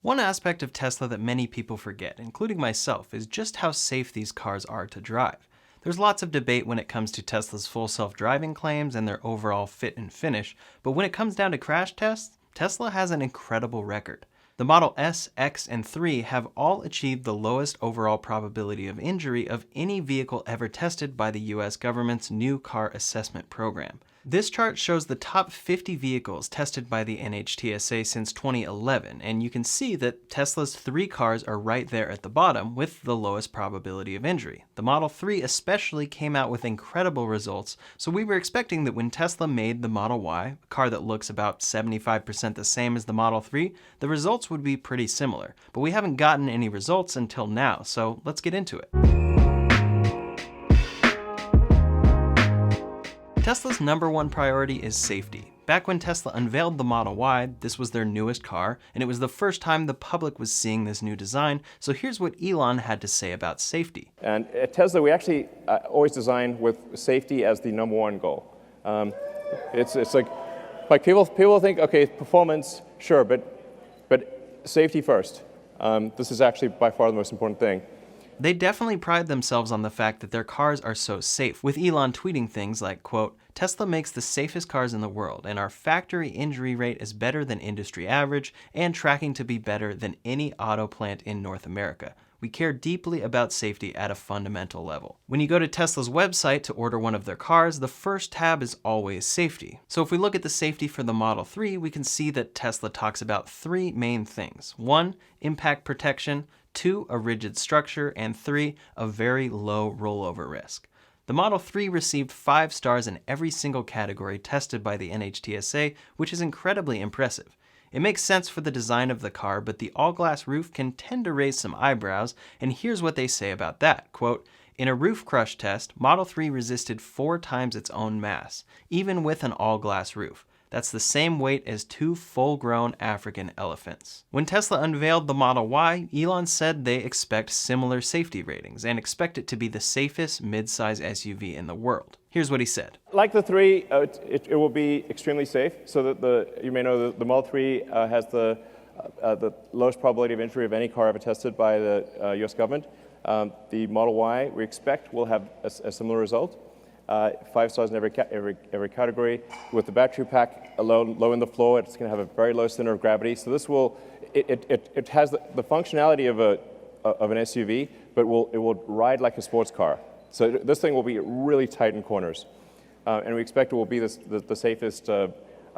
One aspect of Tesla that many people forget, including myself, is just how safe these cars are to drive. There's lots of debate when it comes to Tesla's full self-driving claims and their overall fit and finish, but when it comes down to crash tests, Tesla has an incredible record. The Model S, X, and 3 have all achieved the lowest overall probability of injury of any vehicle ever tested by the US government's new car assessment program. This chart shows the top 50 vehicles tested by the NHTSA since 2011, and you can see that Tesla's 3 cars are right there at the bottom with the lowest probability of injury. The Model 3 especially came out with incredible results, so we were expecting that when Tesla made the Model Y, a car that looks about 75% the same as the Model 3, the results would be pretty similar. But we haven't gotten any results until now, so let's get into it. Tesla's #1 priority is safety. Back when Tesla unveiled the Model Y, this was their newest car, and it was the first time the public was seeing this new design, so here's what Elon had to say about safety. And at Tesla, we actually always design with safety as the #1 goal. It's like people think, okay, performance, sure, but safety first. This is actually by far the most important thing. They definitely pride themselves on the fact that their cars are so safe, with Elon tweeting things like, quote, "Tesla makes the safest cars in the world, and our factory injury rate is better than industry average and tracking to be better than any auto plant in North America. We care deeply about safety at a fundamental level." When you go to Tesla's website to order one of their cars, the first tab is always safety. So if we look at the safety for the Model 3, we can see that Tesla talks about 3 main things. 1, impact protection. 2, a rigid structure, and 3, a very low rollover risk. The Model 3 received 5 stars in every single category tested by the NHTSA, which is incredibly impressive. It makes sense for the design of the car, but the all-glass roof can tend to raise some eyebrows, and here's what they say about that. Quote, "In a roof crush test, Model 3 resisted 4 times its own mass, even with an all-glass roof. That's the same weight as 2 full-grown African elephants." When Tesla unveiled the Model Y, Elon said they expect similar safety ratings and expect it to be the safest mid-size SUV in the world. Here's what he said. Like the 3, it will be extremely safe. So that you may know the Model 3 has the lowest probability of injury of any car ever tested by the US government. The Model Y, we expect, will have a similar result. 5 stars in every category. With the battery pack low in the floor, it's going to have a very low center of gravity. So this it has the functionality of an SUV, but it will ride like a sports car. So this thing will be really tight in corners, and we expect it will be the safest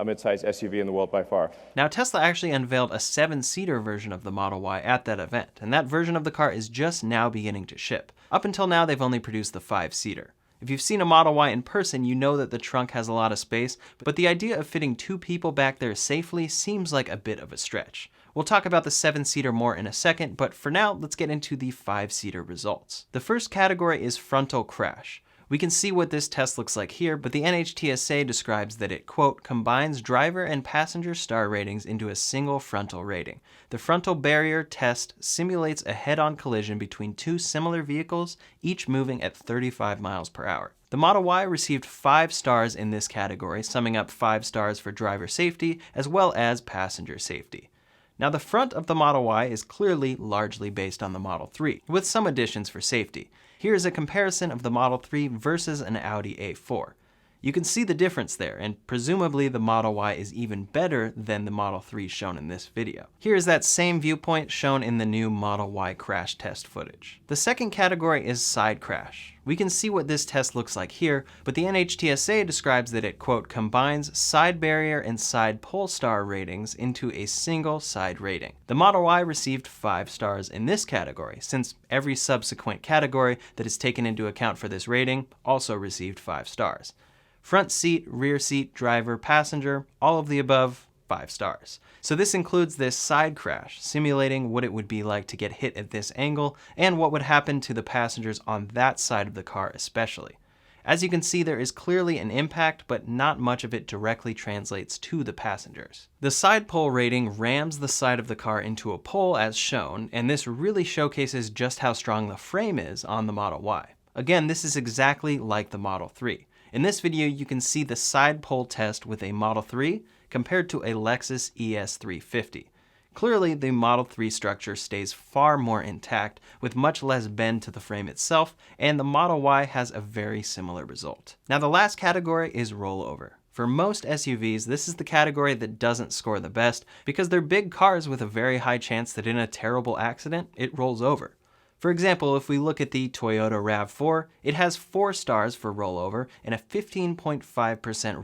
mid-size SUV in the world by far. Now, Tesla actually unveiled a 7-seater version of the Model Y at that event, and that version of the car is just now beginning to ship. Up until now, they've only produced the 5-seater. If you've seen a Model Y in person, you know that the trunk has a lot of space, but the idea of fitting 2 people back there safely seems like a bit of a stretch. We'll talk about the 7-seater more in a second, but for now, let's get into the 5-seater results. The first category is frontal crash. We can see what this test looks like here, but the NHTSA describes that it, quote, "combines driver and passenger star ratings into a single frontal rating. The frontal barrier test simulates a head-on collision between 2 similar vehicles, each moving at 35 miles per hour. The Model Y received 5 stars in this category, summing up 5 stars for driver safety as well as passenger safety. Now, the front of the Model Y is clearly largely based on the Model 3, with some additions for safety. Here's a comparison of the Model 3 versus an Audi A4. You can see the difference there, and presumably the Model Y is even better than the Model 3 shown in this video. Here is that same viewpoint shown in the new Model Y crash test footage. The second category is side crash. We can see what this test looks like here, but the NHTSA describes that it, quote, "combines side barrier and side pole star ratings into a single side rating." The Model Y received 5 stars in this category, since every subsequent category that is taken into account for this rating also received 5 stars. Front seat, rear seat, driver, passenger, all of the above, 5 stars. So this includes this side crash, simulating what it would be like to get hit at this angle and what would happen to the passengers on that side of the car especially. As you can see, there is clearly an impact, but not much of it directly translates to the passengers. The side pole rating rams the side of the car into a pole as shown, and this really showcases just how strong the frame is on the Model Y. Again, this is exactly like the Model 3. In this video, you can see the side pole test with a Model 3 compared to a Lexus ES350. Clearly, the Model 3 structure stays far more intact, with much less bend to the frame itself, and the Model Y has a very similar result. Now, the last category is rollover. For most SUVs, this is the category that doesn't score the best because they're big cars with a very high chance that in a terrible accident, it rolls over. For example, if we look at the Toyota RAV4, it has 4 stars for rollover and a 15.5%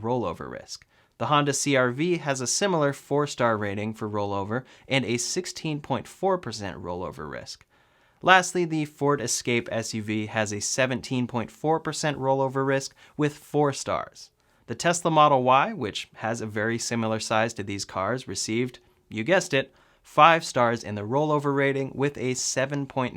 rollover risk. The Honda CR-V has a similar 4-star rating for rollover and a 16.4% rollover risk. Lastly, the Ford Escape SUV has a 17.4% rollover risk with 4 stars. The Tesla Model Y, which has a very similar size to these cars, received, you guessed it, 5 stars in the rollover rating with a 7.9%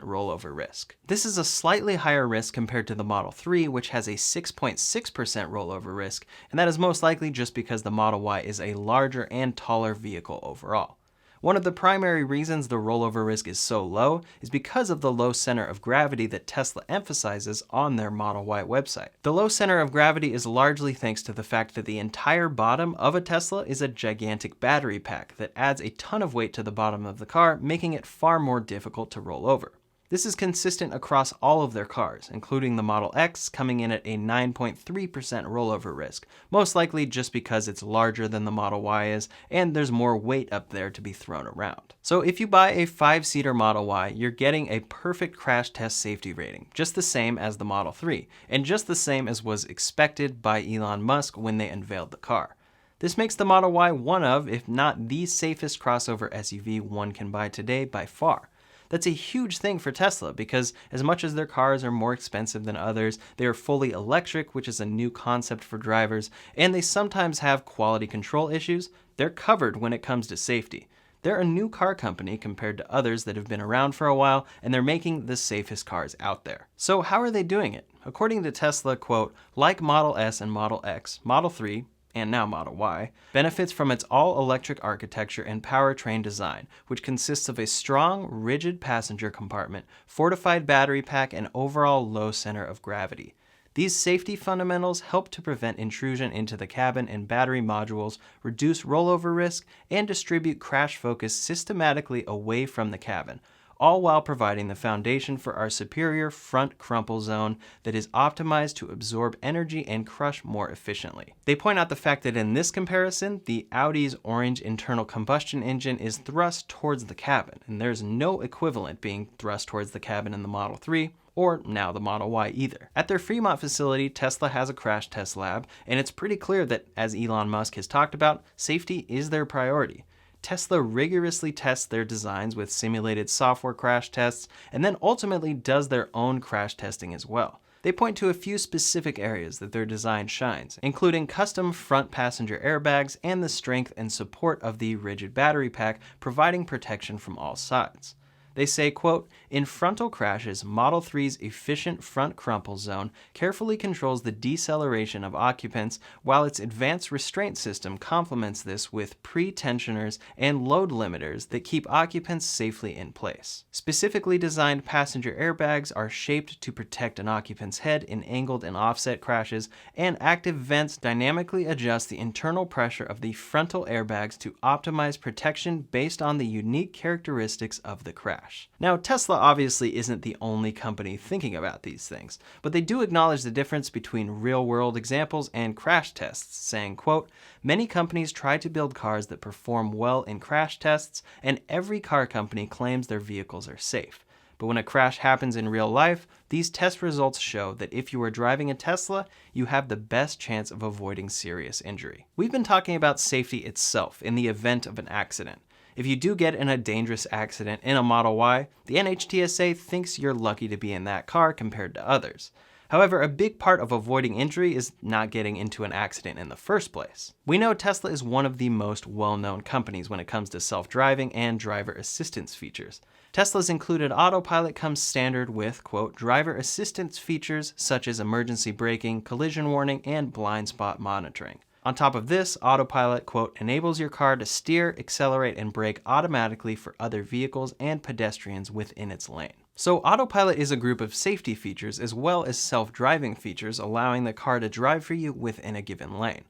rollover risk. This is a slightly higher risk compared to the Model 3, which has a 6.6% rollover risk, and that is most likely just because the Model Y is a larger and taller vehicle overall. One of the primary reasons the rollover risk is so low is because of the low center of gravity that Tesla emphasizes on their Model Y website. The low center of gravity is largely thanks to the fact that the entire bottom of a Tesla is a gigantic battery pack that adds a ton of weight to the bottom of the car, making it far more difficult to roll over. This is consistent across all of their cars, including the Model X coming in at a 9.3% rollover risk, most likely just because it's larger than the Model Y is and there's more weight up there to be thrown around. So if you buy a 5-seater Model Y, you're getting a perfect crash test safety rating, just the same as the Model 3, and just the same as was expected by Elon Musk when they unveiled the car. This makes the Model Y one of, if not the safest crossover SUV one can buy today by far. That's a huge thing for Tesla because as much as their cars are more expensive than others, they are fully electric, which is a new concept for drivers, and they sometimes have quality control issues. They're covered when it comes to safety. They're a new car company compared to others that have been around for a while, and they're making the safest cars out there. So how are they doing it? According to Tesla, quote, like Model S and Model X, Model 3, and now Model Y, benefits from its all-electric architecture and powertrain design, which consists of a strong, rigid passenger compartment, fortified battery pack, and overall low center of gravity. These safety fundamentals help to prevent intrusion into the cabin and battery modules, reduce rollover risk, and distribute crash focus systematically away from the cabin, all while providing the foundation for our superior front crumple zone that is optimized to absorb energy and crush more efficiently. They point out the fact that in this comparison, the Audi's orange internal combustion engine is thrust towards the cabin, and there's no equivalent being thrust towards the cabin in the Model 3, or now the Model Y either. At their Fremont facility, Tesla has a crash test lab, and it's pretty clear that, as Elon Musk has talked about, safety is their priority. Tesla rigorously tests their designs with simulated software crash tests and then ultimately does their own crash testing as well. They point to a few specific areas that their design shines, including custom front passenger airbags and the strength and support of the rigid battery pack, providing protection from all sides. They say, quote, in frontal crashes, Model 3's efficient front crumple zone carefully controls the deceleration of occupants, while its advanced restraint system complements this with pre-tensioners and load limiters that keep occupants safely in place. Specifically designed passenger airbags are shaped to protect an occupant's head in angled and offset crashes, and active vents dynamically adjust the internal pressure of the frontal airbags to optimize protection based on the unique characteristics of the crash. Now, Tesla obviously isn't the only company thinking about these things, but they do acknowledge the difference between real-world examples and crash tests, saying, quote, many companies try to build cars that perform well in crash tests, and every car company claims their vehicles are safe. But when a crash happens in real life, these test results show that if you are driving a Tesla, you have the best chance of avoiding serious injury. We've been talking about safety itself in the event of an accident. If you do get in a dangerous accident in a Model Y, the NHTSA thinks you're lucky to be in that car compared to others. However, a big part of avoiding injury is not getting into an accident in the first place. We know Tesla is one of the most well-known companies when it comes to self-driving and driver assistance features. Tesla's included Autopilot comes standard with, quote, driver assistance features such as emergency braking, collision warning, and blind spot monitoring. On top of this, Autopilot, quote, enables your car to steer, accelerate, and brake automatically for other vehicles and pedestrians within its lane. So Autopilot is a group of safety features as well as self-driving features, allowing the car to drive for you within a given lane.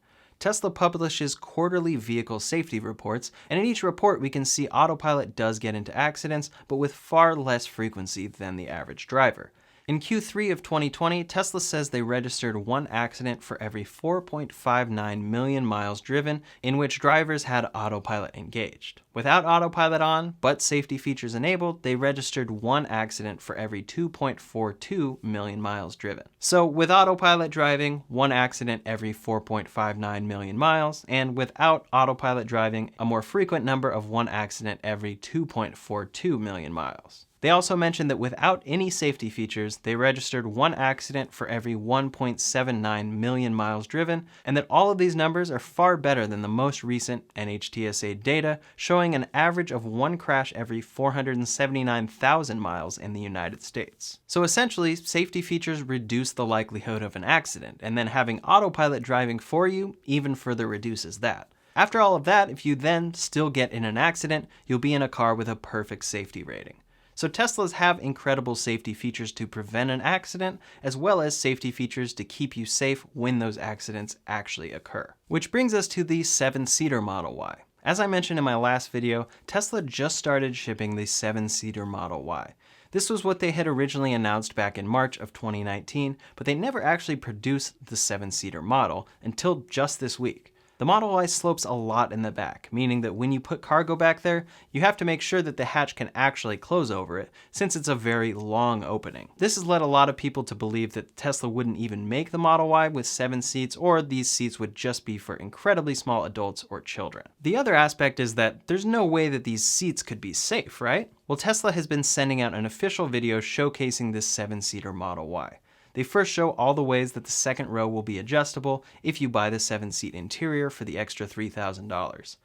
Tesla publishes quarterly vehicle safety reports, and in each report we can see Autopilot does get into accidents, but with far less frequency than the average driver. In Q3 of 2020, Tesla says they registered one accident for every 4.59 million miles driven in which drivers had Autopilot engaged. Without Autopilot on, but safety features enabled, they registered one accident for every 2.42 million miles driven. So with Autopilot driving, one accident every 4.59 million miles, and without Autopilot driving, a more frequent number of one accident every 2.42 million miles. They also mentioned that without any safety features, they registered one accident for every 1.79 million miles driven, and that all of these numbers are far better than the most recent NHTSA data, showing an average of one crash every 479,000 miles in the United States. So essentially, safety features reduce the likelihood of an accident, and then having Autopilot driving for you even further reduces that. After all of that, if you then still get in an accident, you'll be in a car with a perfect safety rating. So Teslas have incredible safety features to prevent an accident, as well as safety features to keep you safe when those accidents actually occur. Which brings us to the 7-seater Model Y. As I mentioned in my last video, Tesla just started shipping the 7-seater Model Y. This was what they had originally announced back in March of 2019, but they never actually produced the 7-seater model until just this week. The Model Y slopes a lot in the back, meaning that when you put cargo back there, you have to make sure that the hatch can actually close over it, since it's a very long opening. This has led a lot of people to believe that Tesla wouldn't even make the Model Y with 7 seats, or these seats would just be for incredibly small adults or children. The other aspect is that there's no way that these seats could be safe, right? Well, Tesla has been sending out an official video showcasing this 7-seater Model Y. They first show all the ways that the second row will be adjustable if you buy the 7-seat interior for the extra $3,000.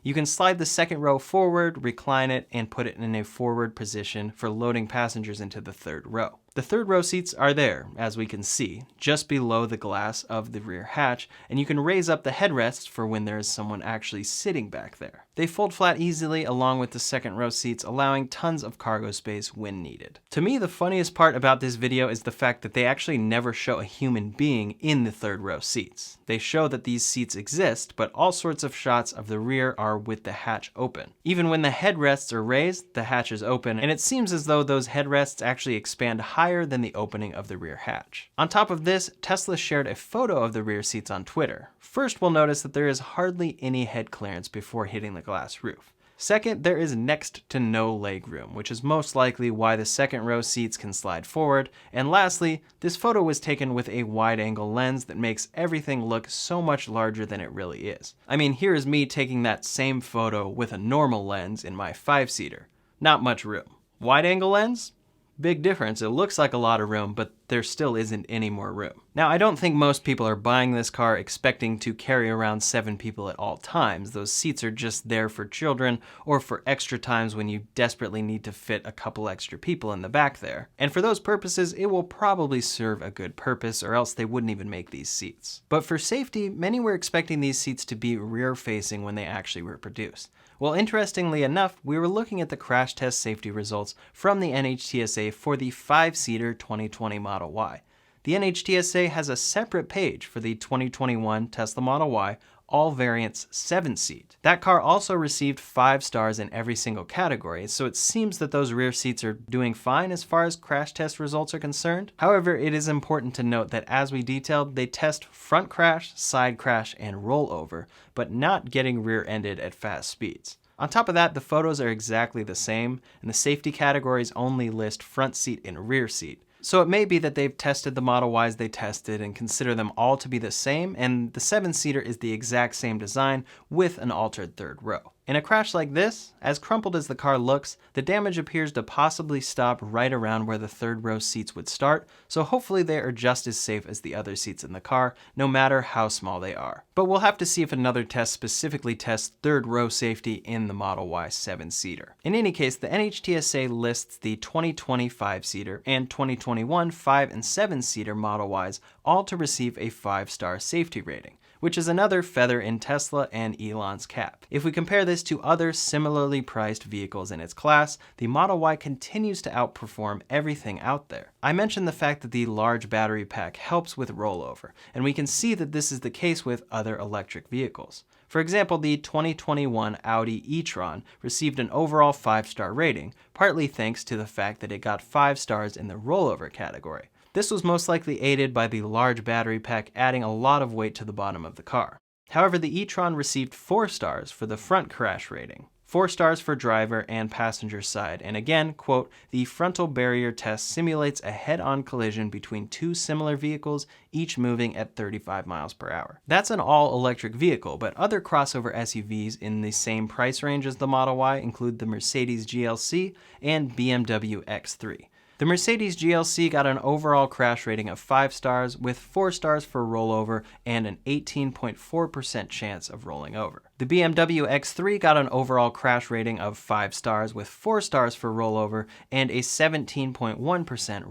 You can slide the second row forward, recline it, and put it in a forward position for loading passengers into the third row. The third row seats are there, as we can see, just below the glass of the rear hatch, and you can raise up the headrests for when there is someone actually sitting back there. They fold flat easily along with the second row seats, allowing tons of cargo space when needed. To me, the funniest part about this video is the fact that they actually never show a human being in the third row seats. They show that these seats exist, but all sorts of shots of the rear are with the hatch open. Even when the headrests are raised, the hatch is open, and it seems as though those headrests actually expand higher than the opening of the rear hatch. On top of this, Tesla shared a photo of the rear seats on Twitter. First, we'll notice that there is hardly any head clearance before hitting the glass roof. Second, there is next to no leg room, which is most likely why the second row seats can slide forward. And lastly, this photo was taken with a wide-angle lens that makes everything look so much larger than it really is. I mean, here is me taking that same photo with a normal lens in my 5-seater. Not much room. Wide-angle lens? Big difference. It looks like a lot of room, but there still isn't any more room. Now, I don't think most people are buying this car expecting to carry around 7 people at all times. Those seats are just there for children or for extra times when you desperately need to fit a couple extra people in the back there. And for those purposes, it will probably serve a good purpose, or else they wouldn't even make these seats. But for safety, many were expecting these seats to be rear-facing when they actually were produced. Well, interestingly enough, we were looking at the crash test safety results from the NHTSA for the 5-seater 2020 Model Y. The NHTSA has a separate page for the 2021 Tesla Model Y, all variants 7-seat. That car also received 5 stars in every single category, so it seems that those rear seats are doing fine as far as crash test results are concerned. However, it is important to note that as we detailed, they test front crash, side crash, and rollover, but not getting rear-ended at fast speeds. On top of that, the photos are exactly the same, and the safety categories only list front seat and rear seat. So it may be that they've tested the Model Ys they tested and consider them all to be the same, and the 7-seater is the exact same design with an altered third row. In a crash like this, as crumpled as the car looks, the damage appears to possibly stop right around where the third row seats would start, so hopefully they are just as safe as the other seats in the car, no matter how small they are. But we'll have to see if another test specifically tests third row safety in the Model Y 7-seater. In any case, the NHTSA lists the 2020 5-seater and 2021 5 and 7-seater Model Ys all to receive a 5-star safety rating, which is another feather in Tesla and Elon's cap. If we compare this to other similarly priced vehicles in its class, the Model Y continues to outperform everything out there. I mentioned the fact that the large battery pack helps with rollover, and we can see that this is the case with other electric vehicles. For example, the 2021 Audi e-tron received an overall 5-star rating, partly thanks to the fact that it got 5 stars in the rollover category. This was most likely aided by the large battery pack adding a lot of weight to the bottom of the car. However, the e-tron received 4 stars for the front crash rating, 4 stars for driver and passenger side, and again, quote, the frontal barrier test simulates a head-on collision between two similar vehicles, each moving at 35 miles per hour. That's an all-electric vehicle, but other crossover SUVs in the same price range as the Model Y include the Mercedes GLC and BMW X3. The Mercedes GLC got an overall crash rating of 5 stars with 4 stars for rollover and an 18.4% chance of rolling over. The BMW X3 got an overall crash rating of 5 stars with 4 stars for rollover and a 17.1%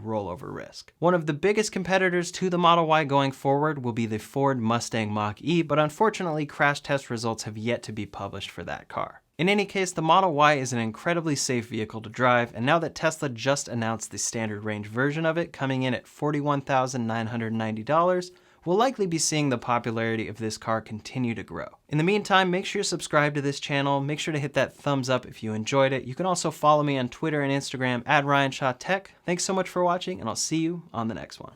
rollover risk. One of the biggest competitors to the Model Y going forward will be the Ford Mustang Mach-E, but unfortunately crash test results have yet to be published for that car. In any case, the Model Y is an incredibly safe vehicle to drive, and now that Tesla just announced the standard range version of it coming in at $41,990, we'll likely be seeing the popularity of this car continue to grow. In the meantime, make sure you subscribe to this channel, make sure to hit that thumbs up if you enjoyed it. You can also follow me on Twitter and Instagram @RyanShawTech. Thanks so much for watching, and I'll see you on the next one.